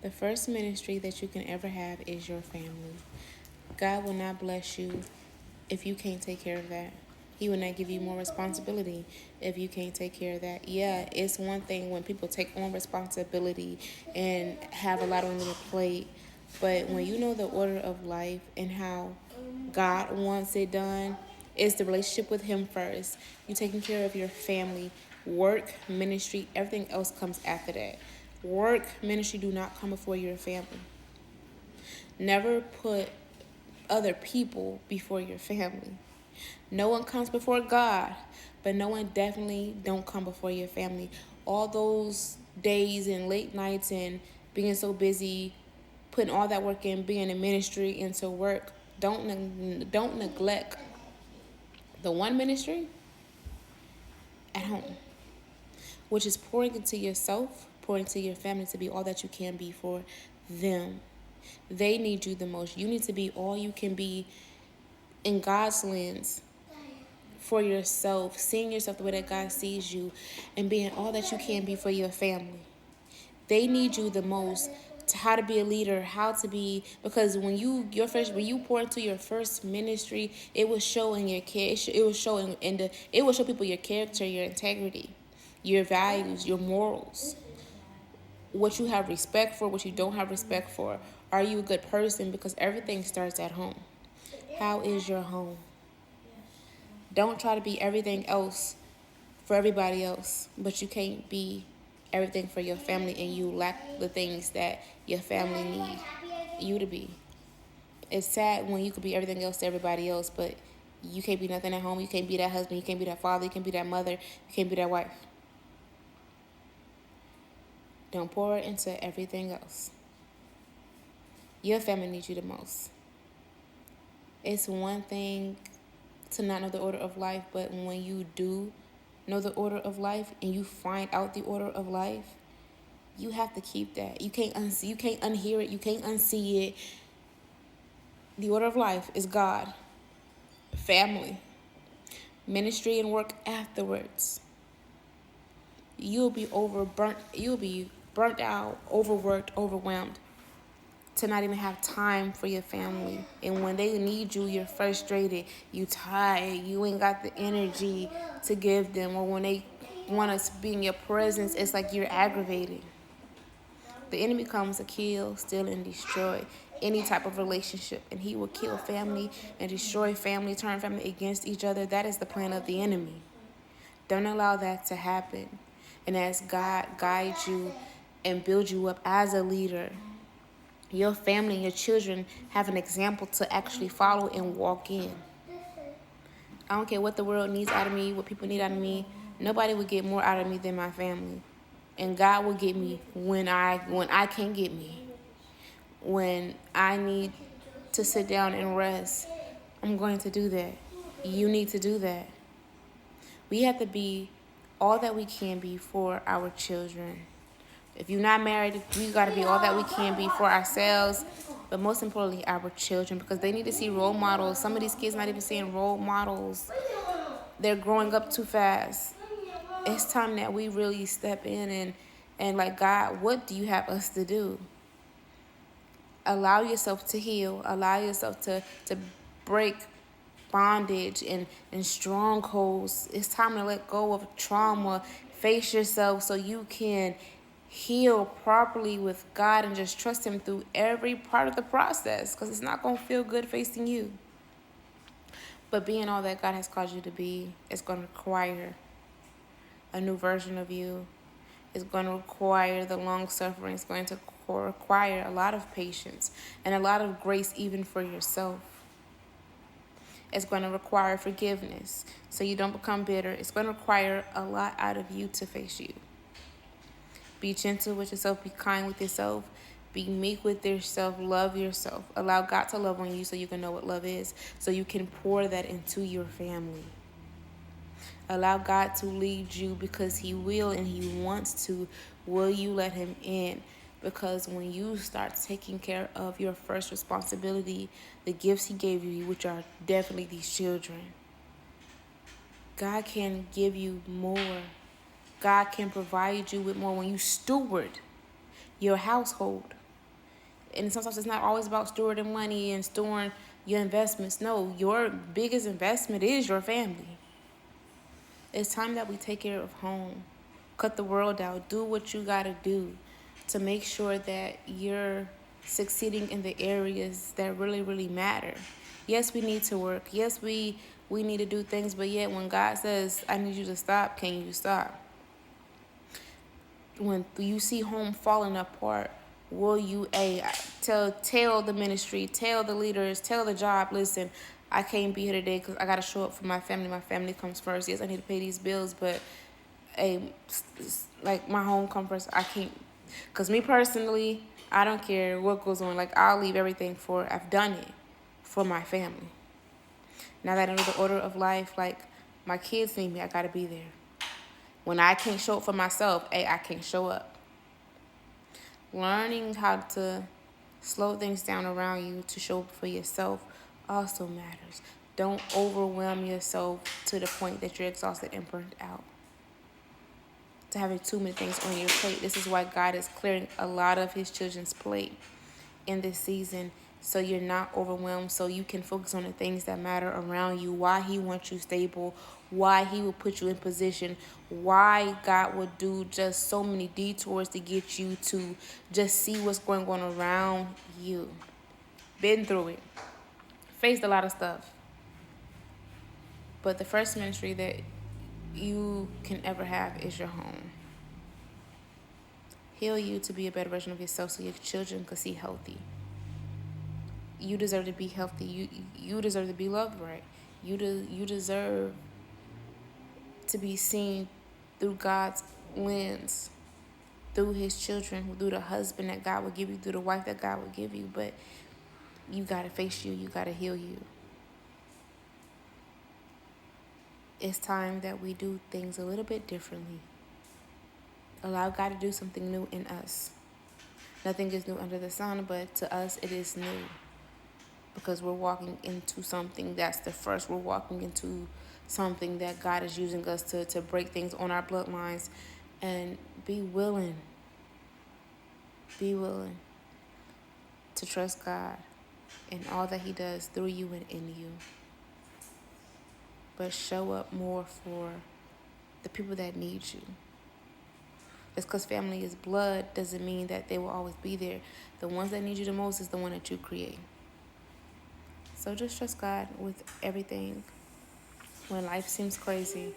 The first ministry that you can ever have is your family. God will not bless you if you can't take care of that. He will not give you more responsibility if you can't take care of that. Yeah, it's one thing when people take on responsibility and have a lot on their plate, but when you know the order of life and how God wants it done, it's the relationship with Him first. You taking care of your family, work, ministry, everything else comes after that. Work, ministry do not come before your family. Never put other people before your family. No one comes before God, but no one definitely don't come before your family. All those days and late nights and being so busy, putting all that work in, being in ministry into work, don't neglect the one ministry at home, which is pouring into yourself, pouring into your family to be all that you can be for them. They need you the most. You need to be all you can be in God's lens for yourself, seeing yourself the way that God sees you, and being all that you can be for your family. They need you the most to how to be a leader, how to be, because when you pour into your first ministry, it will show in your it will show it will show people your character, your integrity, your values, your morals, what you have respect for, what you don't have respect for. Are you a good person? Because everything starts at home. How is your home? Don't try to be everything else for everybody else, but you can't be everything for your family and you lack the things that your family need you to be. It's sad when you could be everything else to everybody else, but you can't be nothing at home. You can't be that husband. You can't be that father. You can't be that mother. You can't be that wife. Don't pour into everything else. Your family needs you the most. It's one thing to not know the order of life, but when you do know the order of life and you find out the order of life, you have to keep that. You can't unsee. You can't unhear it. You can't unsee it. The order of life is God, family, ministry, and work afterwards. You'll be overburnt. You'll be burnt out, overworked, overwhelmed, to not even have time for your family. And when they need you, you're frustrated, you tired, you ain't got the energy to give them. Or when they want to be in your presence, it's like you're aggravated. The enemy comes to kill, steal, and destroy any type of relationship. And he will kill family and destroy family, turn family against each other. That is the plan of the enemy. Don't allow that to happen. And as God guides you and builds you up as a leader, your family and your children have an example to actually follow and walk in. I don't care what the world needs out of me, what people need out of me. Nobody would get more out of me than my family. And God will get me when I can't get me. When I need to sit down and rest, I'm going to do that. You need to do that. We have to be all that we can be for our children. If you're not married, we got to be all that we can be for ourselves, but most importantly, our children, because they need to see role models. Some of these kids not even seeing role models. They're growing up too fast. It's time that we really step in and like, God, what do you have us to do? Allow yourself to heal. Allow yourself to break bondage and strongholds. It's time to let go of trauma. Face yourself so you can heal properly with God and just trust Him through every part of the process, because it's not going to feel good facing you. But being all that God has called you to be is going to require a new version of you. It's going to require the long suffering. It's going to require a lot of patience and a lot of grace even for yourself. It's going to require forgiveness so you don't become bitter. It's going to require a lot out of you to face you. Be gentle with yourself. Be kind with yourself. Be meek with yourself. Love yourself. Allow God to love on you so you can know what love is, so you can pour that into your family. Allow God to lead you because He will and He wants to. Will you let Him in? Because when you start taking care of your first responsibility, the gifts He gave you, which are definitely these children, God can give you more. God can provide you with more when you steward your household. and sometimes it's not always about stewarding money and storing your investments. No, your biggest investment is your family. It's time that we take care of home. Cut the world out. Do what you gotta do to make sure that you're succeeding in the areas that really, really matter. Yes, we need to work. Yes, we need to do things, but yet when God says, I need you to stop, can you stop? When you see home falling apart, will you tell the ministry, tell the leaders, tell the job, listen, I can't be here today because I got to show up for my family. My family comes first. Yes, I need to pay these bills, but like my home comes first. I can't, because me personally, I don't care what goes on. Like, I'll leave everything I've done it for my family. Now that I know the order of life, like, my kids need me, I got to be there. When I can't show up for myself, I can't show up. Learning how to slow things down around you to show up for yourself also matters. Don't overwhelm yourself to the point that you're exhausted and burnt out. To having too many things on your plate. This is why God is clearing a lot of his children's plate in this season, so you're not overwhelmed, so you can focus on the things that matter around you, why he wants you stable, why he will put you in position, why God will do just so many detours to get you to just see what's going on around you. Been through it. Faced a lot of stuff. But the first ministry that you can ever have is your home. Heal you to be a better version of yourself so your children can see healthy. You deserve to be healthy. You deserve to be loved right. You deserve to be seen through God's lens, through his children, through the husband that God will give you, through the wife that God will give you. But you got to face you. You got to heal you. It's time that we do things a little bit differently. Allow God to do something new in us. Nothing is new under the sun, but to us it is new. Because we're walking into something that's the first. We're walking into something that God is using us to break things on our bloodlines. And be willing to trust God in all that he does through you and in you. But show up more for the people that need you. Just because family is blood doesn't mean that they will always be there. The ones that need you the most is the one that you create. So just trust God with everything. When life seems crazy,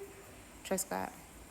trust God.